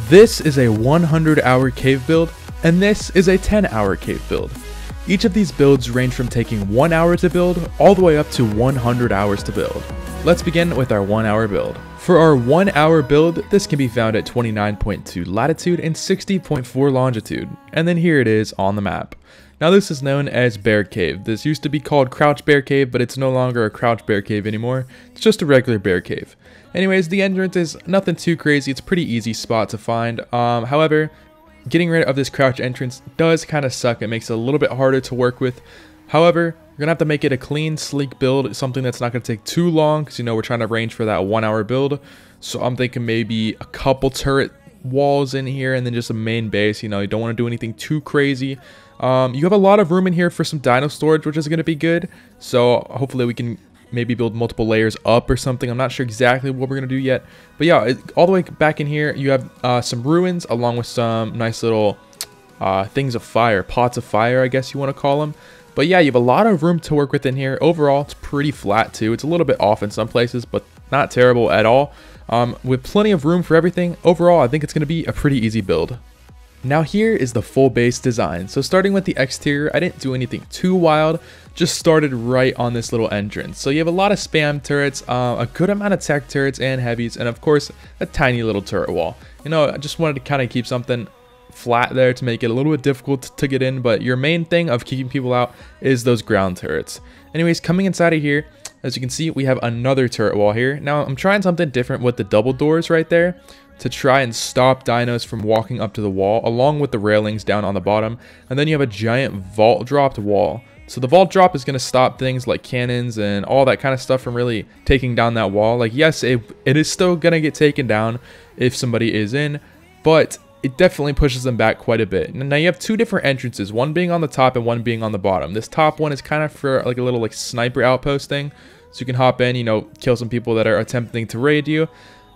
This is a 100-hour cave build, and this is a 10-hour cave build. Each of these builds range from taking 1 hour to build all the way up to 100 hours to build. Let's begin with our 1 hour build. For our 1 hour build, this can be found at 29.2 latitude and 60.4 longitude, and then here it is on the map. Now this is known as Bear Cave. This used to be called Crouch Bear Cave, but it's no longer a Crouch Bear Cave anymore. It's just a regular bear cave. Anyways, the entrance is nothing too crazy. It's a pretty easy spot to find. However, getting rid of this crouch entrance does kind of suck. It makes it a little bit harder to work with. However, you're going to have to make it a clean, sleek build, something that's not going to take too long because, we're trying to range for that 1 hour build. So I'm thinking maybe a couple turret walls in here and then just a main base. You don't want to do anything too crazy. You have a lot of room in here for some dino storage, which is going to be good. So hopefully we can maybe build multiple layers up or something. I'm not sure exactly what we're going to do yet. But yeah, all the way back in here, you have some ruins along with some nice little things of fire, pots of fire, I guess you want to call them. But yeah, you have a lot of room to work with in here. Overall, it's pretty flat too. It's a little bit off in some places, but not terrible at all. With plenty of room for everything. Overall, I think it's going to be a pretty easy build. Now here is the full base design. So starting with the exterior, I didn't do anything too wild, just started right on this little entrance. So you have a lot of spam turrets, a good amount of tech turrets and heavies, and of course a tiny little turret wall. I just wanted to kind of keep something flat there to make it a little bit difficult to get in, but your main thing of keeping people out is those ground turrets. Anyways, coming inside of here, as you can see, we have another turret wall here. Now I'm trying something different with the double doors right there to try and stop dinos from walking up to the wall, along with the railings down on the bottom. And then you have a giant vault dropped wall. So the vault drop is going to stop things like cannons and all that kind of stuff from really taking down that wall. Like, yes, it is still going to get taken down if somebody is in, but it definitely pushes them back quite a bit. Now you have two different entrances, one being on the top and one being on the bottom. This top one is kind of for like a little sniper outpost thing. So you can hop in, kill some people that are attempting to raid you.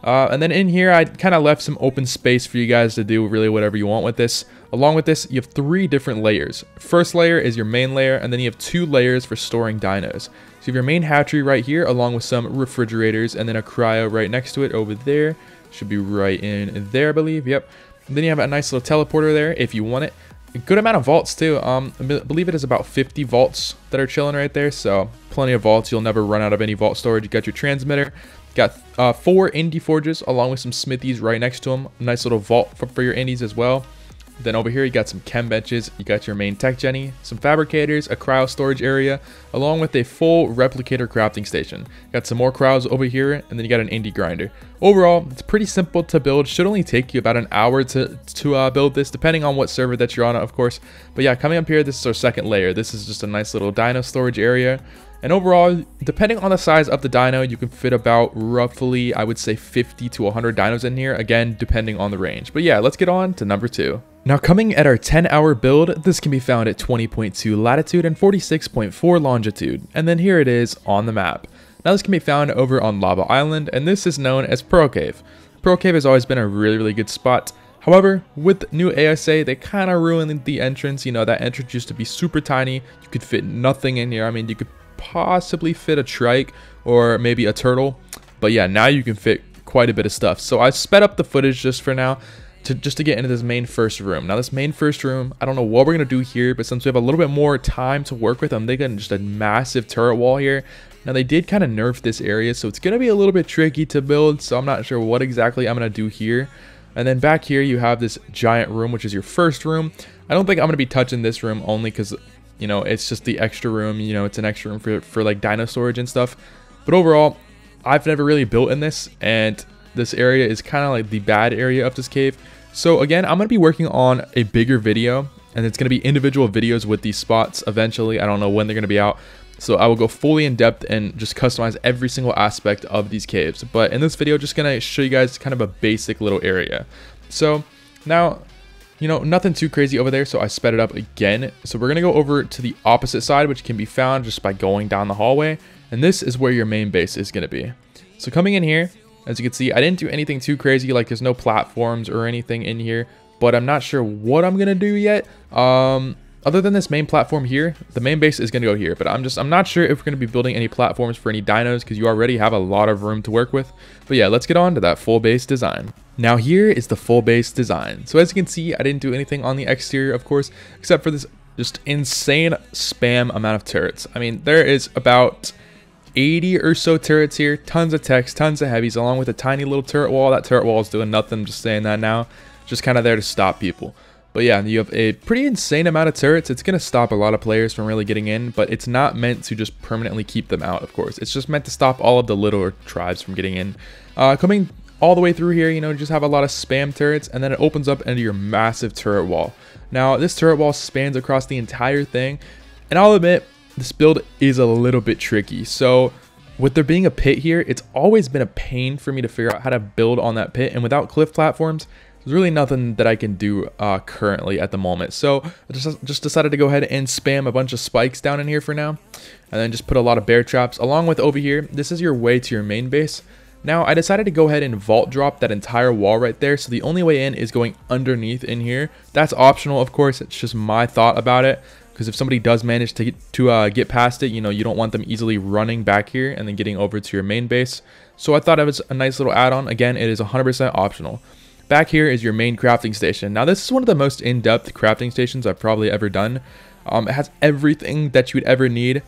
And then in here, I kind of left some open space for you guys to do really whatever you want with this. Along with this, you have 3 different layers. First layer is your main layer, and then you have 2 layers for storing dinos. So you have your main hatchery right here, along with some refrigerators, and then a cryo right next to it over there. Should be right in there, I believe. Yep. And then you have a nice little teleporter there if you want it. A good amount of vaults too. I believe it is about 50 vaults that are chilling right there. So plenty of vaults. You'll never run out of any vault storage. You got your transmitter. Got 4 indie forges along with some smithies right next to them. Nice little vault for your indies as well. Then over here you got some chem benches, you got your main tech genny, some fabricators, a cryo storage area, along with a full replicator crafting station. Got some more cryos over here, and then you got an indie grinder. Overall, it's pretty simple to build. Should only take you about an hour to build this, depending on what server that you're on, of course. But yeah, coming up here, this is our second layer. This is just a nice little dino storage area. And overall, depending on the size of the dino, you can fit about roughly, I would say 50 to 100 dinos in here, again, depending on the range. But yeah, let's get on to number 2. Now coming at our 10-hour build, this can be found at 20.2 latitude and 46.4 longitude, and then here it is on the map. Now this can be found over on Lava Island, and this is known as Pearl Cave. Pearl Cave has always been a really good spot. However, with new ASA, they kind of ruined the entrance. That entrance used to be super tiny. You could fit nothing in here. I mean, you could possibly fit a trike or maybe a turtle, but yeah, now you can fit quite a bit of stuff. So I sped up the footage just for now to get into this main first room. Now this main first room, I don't know what we're gonna do here, but since we have a little bit more time to work with, I'm thinking just a massive turret wall here. Now they did kind of nerf this area, so it's gonna be a little bit tricky to build, so I'm not sure what exactly I'm gonna do here. And then back here you have this giant room, which is your first room. I don't think I'm gonna be touching this room, only because it's just the extra room. It's an extra room for like dino storage and stuff. But overall, I've never really built in this, and this area is kind of like the bad area of this cave. So again, I'm going to be working on a bigger video, and it's going to be individual videos with these spots eventually. I don't know when they're going to be out. So I will go fully in depth and just customize every single aspect of these caves. But in this video, just going to show you guys kind of a basic little area. So now, nothing too crazy over there, so I sped it up again. So we're going to go over to the opposite side, which can be found just by going down the hallway. And this is where your main base is going to be. So coming in here, as you can see, I didn't do anything too crazy, like there's no platforms or anything in here, but I'm not sure what I'm going to do yet. other than this main platform here, the main base is going to go here, but I'm not sure if we're going to be building any platforms for any dinos because you already have a lot of room to work with. But yeah, let's get on to that full base design. Now here is the full base design. So as you can see, I didn't do anything on the exterior, of course, except for this just insane spam amount of turrets. I mean, there is about 80 or so turrets here, tons of techs, tons of heavies, along with a tiny little turret wall. That turret wall is doing nothing, I'm just saying that now. Just kind of there to stop people. But yeah, you have a pretty insane amount of turrets. It's going to stop a lot of players from really getting in, but it's not meant to just permanently keep them out, of course. It's just meant to stop all of the littler tribes from getting in. Coming all the way through here, you know, just have a lot of spam turrets, and then it opens up into your massive turret wall. Now, this turret wall spans across the entire thing, and I'll admit, this build is a little bit tricky. So, with there being a pit here, it's always been a pain for me to figure out how to build on that pit, and without cliff platforms, there's really nothing that I can do currently at the moment. So I just decided to go ahead and spam a bunch of spikes down in here for now. And then just put a lot of bear traps along with over here. This is your way to your main base. Now I decided to go ahead and vault drop that entire wall right there. So the only way in is going underneath in here. That's optional, of course. It's just my thought about it. Because if somebody does manage to get past it, you know, you don't want them easily running back here and then getting over to your main base. So I thought it was a nice little add-on. Again, it is 100% optional. Back here is your main crafting station. Now this is one of the most in-depth crafting stations I've probably ever done. It has everything that you would ever need.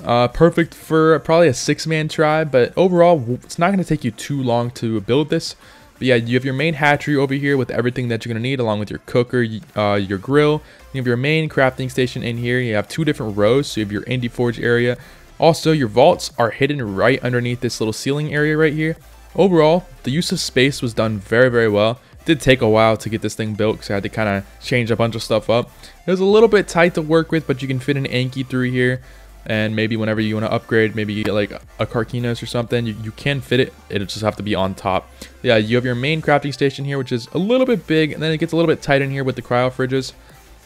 Perfect for probably a 6-man tribe, but overall it's not going to take you too long to build this. But yeah, you have your main hatchery over here with everything that you're going to need, along with your cooker, your grill. You have your main crafting station in here. You have 2 different rows, so you have your indie forge area. Also, your vaults are hidden right underneath this little ceiling area right here. Overall, the use of space was done very, very well. It did take a while to get this thing built because I had to kind of change a bunch of stuff up. It was a little bit tight to work with, but you can fit an Anki through here. And maybe whenever you want to upgrade, maybe you get like a Carkinos or something, you can fit it. It'll just have to be on top. Yeah, you have your main crafting station here, which is a little bit big, and then it gets a little bit tight in here with the cryo fridges.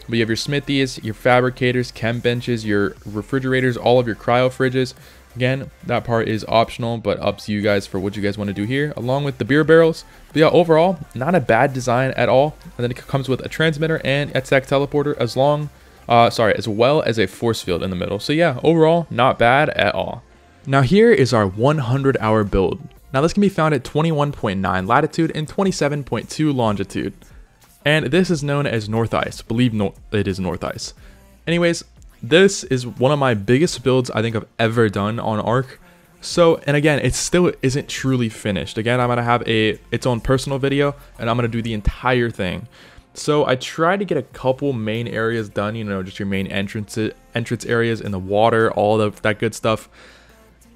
But you have your smithies, your fabricators, chem benches, your refrigerators, all of your cryo fridges. Again, that part is optional, but up to you guys for what you guys want to do here, along with the beer barrels. But yeah, overall, not a bad design at all. And then it comes with a transmitter and a tech teleporter as well as a force field in the middle. So yeah, overall, not bad at all. Now here is our 100-hour build. Now this can be found at 21.9 latitude and 27.2 longitude. And this is known as North Ice. Believe it is North Ice. Anyways, this is one of my biggest builds I think I've ever done on ARK. So, and again, it still isn't truly finished. Again, I'm going to have its own personal video, and I'm going to do the entire thing. So I tried to get a couple main areas done, you know, just your main entrance areas in the water, all of that good stuff.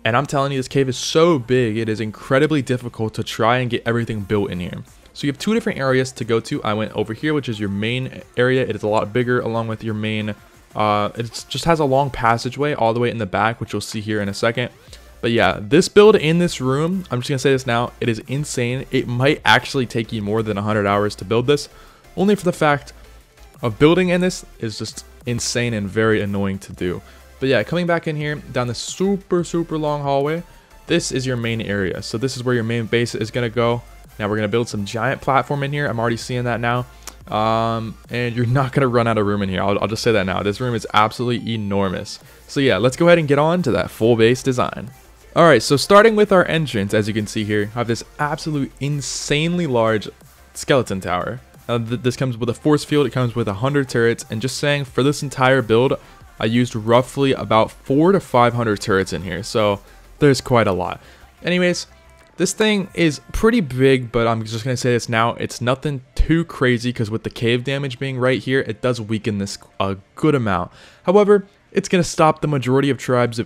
And I'm telling you, this cave is so big, it is incredibly difficult to try and get everything built in here. So you have 2 different areas to go to. I went over here, which is your main area. It is a lot bigger, along with your main... it just has a long passageway all the way in the back, which you'll see here in a second. But yeah, this build in this room, I'm just going to say this now, it is insane. It might actually take you more than 100 hours to build this, only for the fact of building in this is just insane and very annoying to do. But yeah, coming back in here, down this super long hallway, this is your main area. So this is where your main base is going to go. Now we're going to build some giant platform in here. I'm already seeing that now. And you're not going to run out of room in here. I'll just say that now. This room is absolutely enormous. So yeah, let's go ahead and get on to that full base design. Alright, so starting with our entrance, as you can see here, I have this absolute insanely large skeleton tower. This comes with a force field, it comes with 100 turrets, and just saying, for this entire build, I used roughly about 400 to 500 turrets in here, so there's quite a lot. Anyways, this thing is pretty big, but I'm just going to say this now, it's nothing too crazy, because with the cave damage being right here, it does weaken this a good amount. However, it's going to stop the majority of tribes,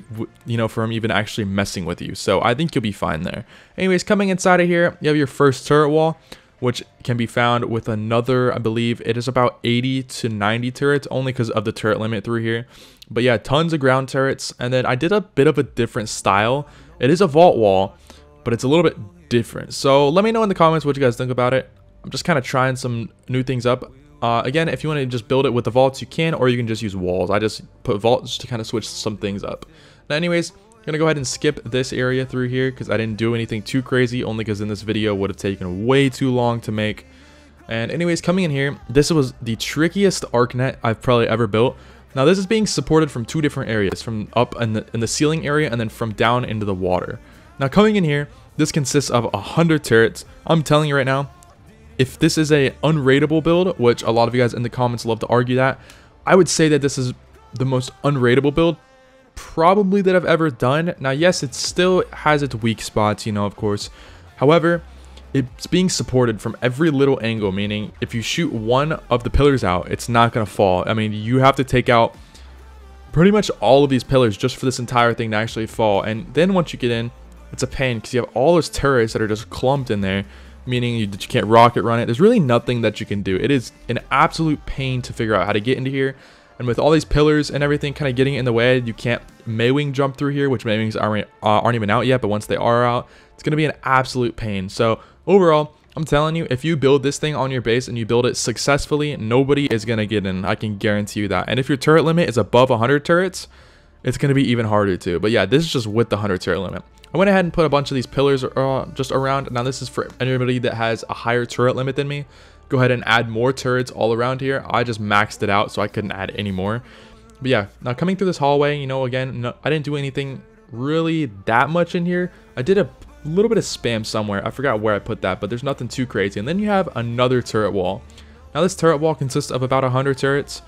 you know, from even actually messing with you, so I think you'll be fine there. Anyways, coming inside of here, you have your first turret wall, which can be found with another, I believe it is about 80 to 90 turrets, only because of the turret limit through here. But yeah, tons of ground turrets, and then I did a bit of a different style. It is a vault wall, but it's a little bit different. So let me know in the comments what you guys think about it. I'm just kind of trying some new things up. Again, if you want to just build it with the vaults, you can, or you can just use walls. I just put vaults to kind of switch some things up. Now anyways, I'm going to go ahead and skip this area through here because I didn't do anything too crazy, only because in this video would have taken way too long to make. And anyways, coming in here, this was the trickiest ArcNet I've probably ever built. Now this is being supported from two different areas, from up in the ceiling area and then from down into the water. Now coming in here, this consists of 100 turrets. I'm telling you right now, if this is a unrateable build, which a lot of you guys in the comments love to argue that, I would say that this is the most unrateable build probably that I've ever done. Now yes, it still has its weak spots, you know, of course. However, it's being supported from every little angle, meaning if you shoot one of the pillars out, it's not going to fall. I mean, you have to take out pretty much all of these pillars just for this entire thing to actually fall. And then once you get in, it's a pain because you have all those turrets that are just clumped in there, meaning that you can't rocket run it. There's really nothing that you can do. It is an absolute pain to figure out how to get into here. And with all these pillars and everything kind of getting in the way, you can't Maywing jump through here, which Maywings aren't even out yet, but once they are out, it's going to be an absolute pain. So overall, I'm telling you, if you build this thing on your base and you build it successfully, nobody is going to get in. I can guarantee you that. And if your turret limit is above 100 turrets, it's going to be even harder too. But yeah, this is just with the 100 turret limit. I went ahead and put a bunch of these pillars just around. Now this is for anybody that has a higher turret limit than me. Go ahead and add more turrets all around here. I just maxed it out, so I couldn't add any more. But yeah, now coming through this hallway, you know, again, no, I didn't do anything really that much in here. I did a little bit of spam somewhere. I forgot where I put that, but there's nothing too crazy. And then you have another turret wall. Now this turret wall consists of about 100 turrets.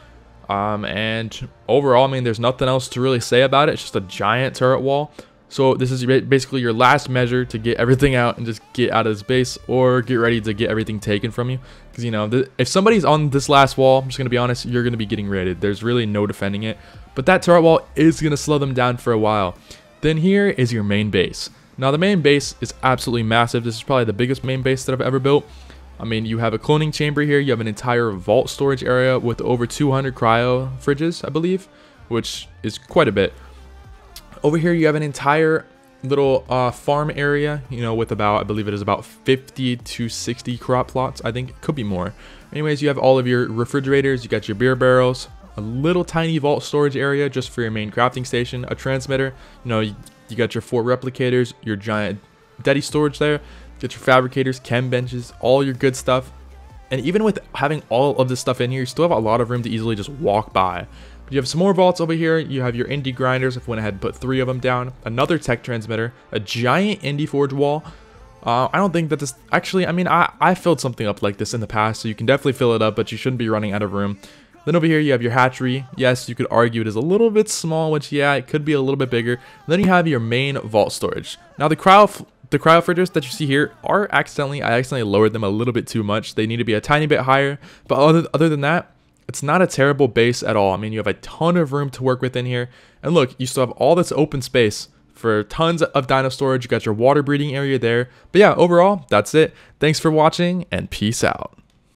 And overall, I mean, there's nothing else to really say about it. It's just a giant turret wall. So this is basically your last measure to get everything out and just get out of this base, or get ready to get everything taken from you. Because, you know, if somebody's on this last wall, I'm just going to be honest, you're going to be getting raided. There's really no defending it. But that turret wall is going to slow them down for a while. Then here is your main base. Now the main base is absolutely massive. This is probably the biggest main base that I've ever built. I mean, you have a cloning chamber here. You have an entire vault storage area with over 200 cryo fridges, I believe, which is quite a bit. Over here, you have an entire little farm area, you know, with about, I believe it is about 50 to 60 crop plots. I think it could be more. Anyways, you have all of your refrigerators. You got your beer barrels, a little tiny vault storage area just for your main crafting station, a transmitter. You know, you got your 4 replicators, your giant Deddy storage there. You got your fabricators, chem benches, all your good stuff. And even with having all of this stuff in here, you still have a lot of room to easily just walk by. But you have some more vaults over here. You have your indie grinders. I went ahead and put 3 of them down. Another tech transmitter, a giant indie forge wall. I don't think that this, actually, I mean, I filled something up like this in the past, so you can definitely fill it up, but you shouldn't be running out of room. Then over here, you have your hatchery. Yes, you could argue it is a little bit small, which, yeah, it could be a little bit bigger. And then you have your main vault storage. Now, the cryo fridges that you see here are I accidentally lowered them a little bit too much. They need to be a tiny bit higher. But other than that, it's not a terrible base at all. I mean, you have a ton of room to work with in here. And look, you still have all this open space for tons of dino storage. You got your water breeding area there. But yeah, overall, that's it. Thanks for watching and peace out.